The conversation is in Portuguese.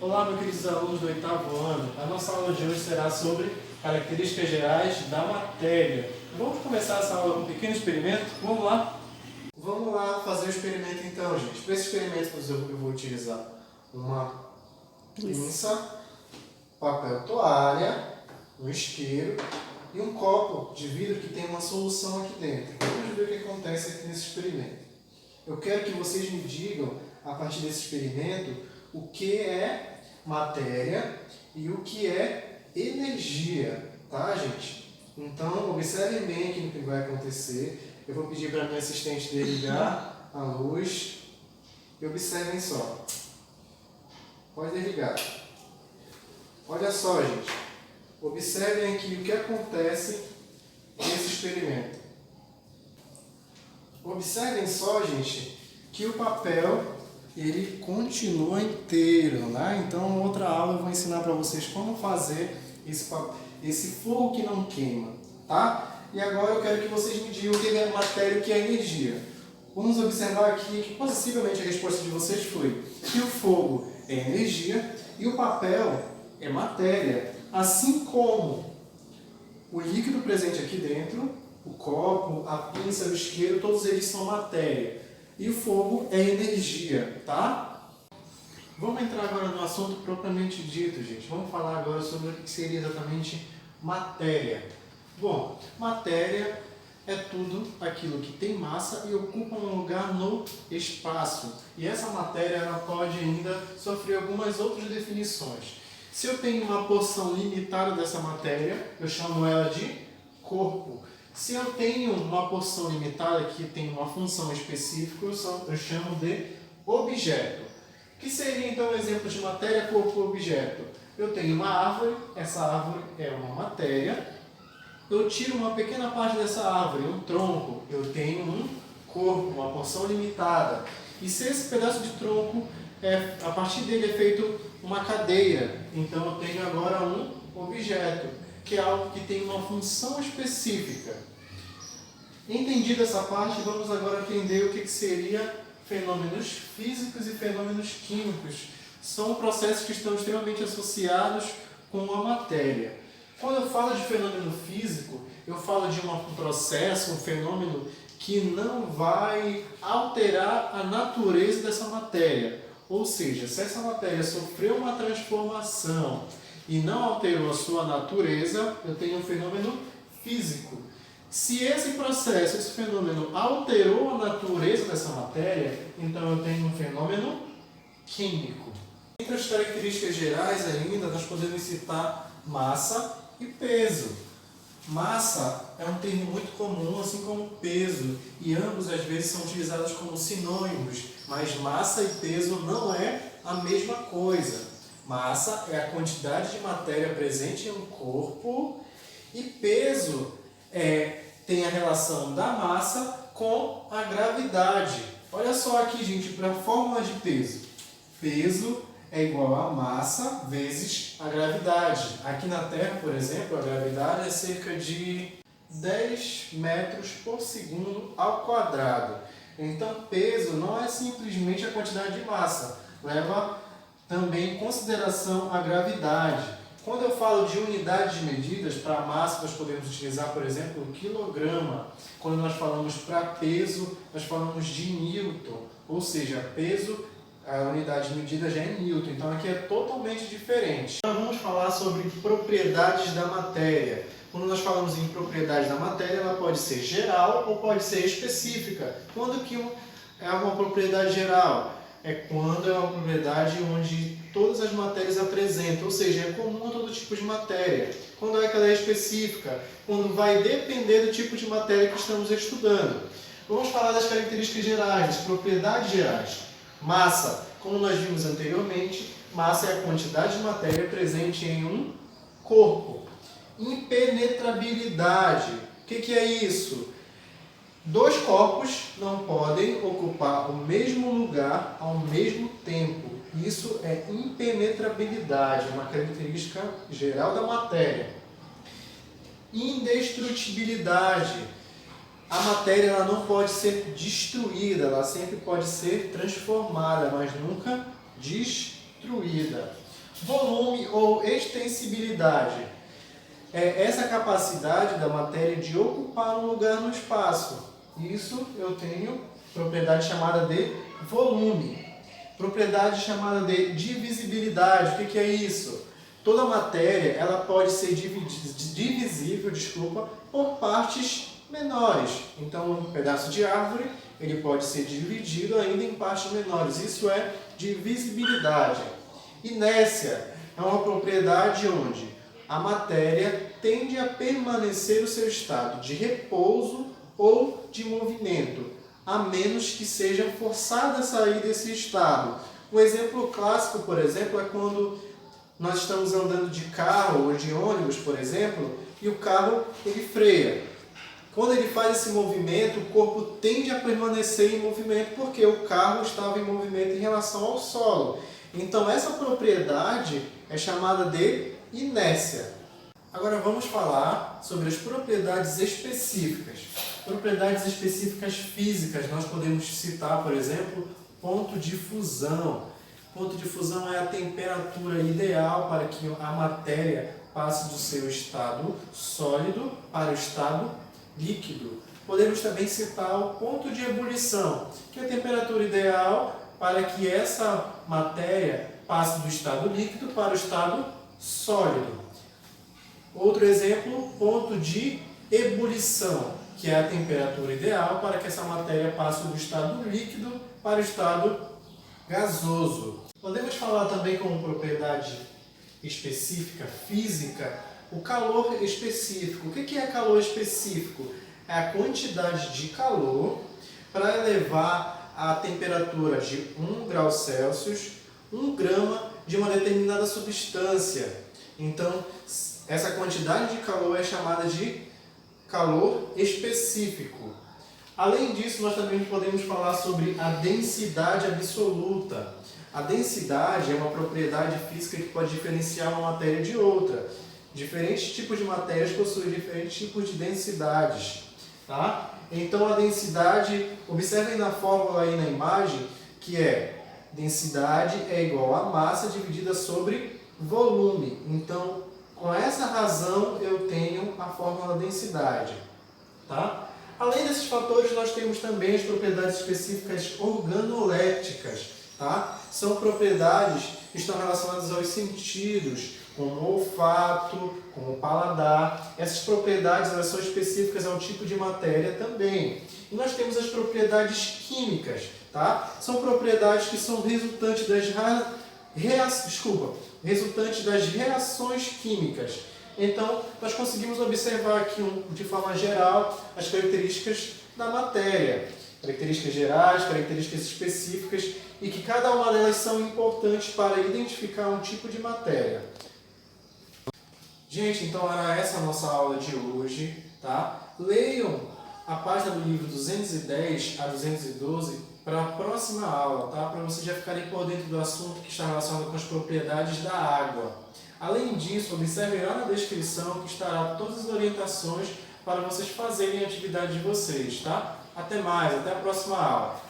Olá, meus queridos alunos do 8º ano. A nossa aula de hoje será sobre características gerais da matéria. Vamos começar essa aula com um pequeno experimento? Vamos lá? Vamos lá fazer o experimento então, gente. Para esse experimento eu vou utilizar uma pinça, papel toalha, um isqueiro e um copo de vidro que tem uma solução aqui dentro. Vamos ver o que acontece aqui nesse experimento. Eu quero que vocês me digam, a partir desse experimento, o que é matéria e o que é energia, tá, gente? Então, observem bem aqui no que vai acontecer. Eu vou pedir para a minha assistente desligar a luz e observem só. Pode desligar. Olha só, gente. Observem aqui o que acontece nesse experimento. Observem só, gente, que o papel ele continua inteiro, né? Então, em outra aula eu vou ensinar para vocês como fazer esse fogo que não queima, tá? E agora eu quero que vocês me digam o que é matéria e o que é energia. Vamos observar aqui que possivelmente a resposta de vocês foi que o fogo é energia e o papel é matéria, assim como o líquido presente aqui dentro, o copo, a pinça, o isqueiro, todos eles são matéria. E o fogo é energia, tá? Vamos entrar agora no assunto propriamente dito, gente. Vamos falar agora sobre o que seria exatamente matéria. Bom, matéria é tudo aquilo que tem massa e ocupa um lugar no espaço. E essa matéria ela pode ainda sofrer algumas outras definições. Se eu tenho uma porção limitada dessa matéria, eu chamo ela de corpo. Se eu tenho uma porção limitada que tem uma função específica, eu chamo de objeto. O que seria então um exemplo de matéria, corpo, objeto? Eu tenho uma árvore, essa árvore é uma matéria. Eu tiro uma pequena parte dessa árvore, um tronco, eu tenho um corpo, uma porção limitada. E se esse pedaço de tronco, a partir dele é feito uma cadeia, então eu tenho agora um objeto, que é algo que tem uma função específica. Entendida essa parte, vamos agora entender o que seria fenômenos físicos e fenômenos químicos. São processos que estão extremamente associados com a matéria. Quando eu falo de fenômeno físico, eu falo de um processo, um fenômeno que não vai alterar a natureza dessa matéria. Ou seja, se essa matéria sofreu uma transformação e não alterou a sua natureza, eu tenho um fenômeno físico. Se esse processo, esse fenômeno alterou a natureza dessa matéria, então eu tenho um fenômeno químico. Entre as características gerais ainda, nós podemos citar massa e peso. Massa é um termo muito comum, assim como peso, e ambos às vezes são utilizados como sinônimos, mas massa e peso não é a mesma coisa. Massa é a quantidade de matéria presente em um corpo e peso tem a relação da massa com a gravidade. Olha só aqui, gente, para a fórmula de peso. Peso é igual a massa vezes a gravidade. Aqui na Terra, por exemplo, a gravidade é cerca de 10 metros por segundo ao quadrado. Então, peso não é simplesmente a quantidade de massa, leva também em consideração a gravidade. Quando eu falo de unidades de medidas, para massa nós podemos utilizar, por exemplo, o quilograma. Quando nós falamos para peso, nós falamos de newton, ou seja, peso, a unidade de medida já é newton, então aqui é totalmente diferente. Agora vamos falar sobre propriedades da matéria. Quando nós falamos em propriedades da matéria, ela pode ser geral ou pode ser específica. Quando que é uma propriedade geral? É quando é uma propriedade onde todas as matérias apresentam, ou seja, é comum a todo tipo de matéria. Quando é que ela é específica? Quando vai depender do tipo de matéria que estamos estudando. Vamos falar das características gerais, das propriedades gerais. Massa, como nós vimos anteriormente, massa é a quantidade de matéria presente em um corpo. Impenetrabilidade, o que é isso? Dois corpos não podem ocupar o mesmo lugar ao mesmo tempo. Isso é impenetrabilidade, uma característica geral da matéria. Indestrutibilidade. A matéria ela não pode ser destruída, ela sempre pode ser transformada, mas nunca destruída. Volume ou extensibilidade é essa capacidade da matéria de ocupar um lugar no espaço. Isso eu tenho propriedade chamada de volume. Propriedade chamada de divisibilidade. O que é isso? Toda matéria ela pode ser divisível, por partes menores. Então, um pedaço de árvore ele pode ser dividido ainda em partes menores. Isso é divisibilidade. Inércia é uma propriedade onde a matéria tende a permanecer no seu estado de repouso ou de movimento, a menos que seja forçada a sair desse estado. Um exemplo clássico, por exemplo, é quando nós estamos andando de carro ou de ônibus, por exemplo, e o carro ele freia. Quando ele faz esse movimento, o corpo tende a permanecer em movimento porque o carro estava em movimento em relação ao solo. Então essa propriedade é chamada de inércia. Agora vamos falar sobre as propriedades específicas. Propriedades específicas físicas, nós podemos citar, por exemplo, ponto de fusão. Ponto de fusão é a temperatura ideal para que a matéria passe do seu estado sólido para o estado líquido. Podemos também citar o ponto de ebulição, que é a temperatura ideal para que essa matéria passe do estado líquido para o estado sólido. Outro exemplo, ponto de ebulição, que é a temperatura ideal para que essa matéria passe do estado líquido para o estado gasoso. Podemos falar também como propriedade específica, física, o calor específico. O que é calor específico? É a quantidade de calor para elevar a temperatura de 1 grau Celsius, 1 grama de uma determinada substância. Então, essa quantidade de calor é chamada de calor específico. Além disso, nós também podemos falar sobre a densidade absoluta. A densidade é uma propriedade física que pode diferenciar uma matéria de outra. Diferentes tipos de matérias possuem diferentes tipos de densidades. Tá? Então a densidade, observem na fórmula aí na imagem, que é densidade é igual a massa dividida sobre volume. Então, com essa razão, eu tenho a fórmula da densidade. Tá? Além desses fatores, nós temos também as propriedades específicas organolépticas. Tá? São propriedades que estão relacionadas aos sentidos, como o olfato, como o paladar. Essas propriedades elas são específicas ao tipo de matéria também. E nós temos as propriedades químicas. Tá? São propriedades que são resultantes das reações químicas. Então, nós conseguimos observar aqui, de forma geral, as características da matéria. Características gerais, características específicas, e que cada uma delas são importantes para identificar um tipo de matéria. Gente, então era essa a nossa aula de hoje. Tá? Leiam a página do livro 210 a 212 para a próxima aula, tá? Para vocês já ficarem por dentro do assunto que está relacionado com as propriedades da água. Além disso, observem lá na descrição que estará todas as orientações para vocês fazerem a atividade de vocês, tá? Até mais, até a próxima aula.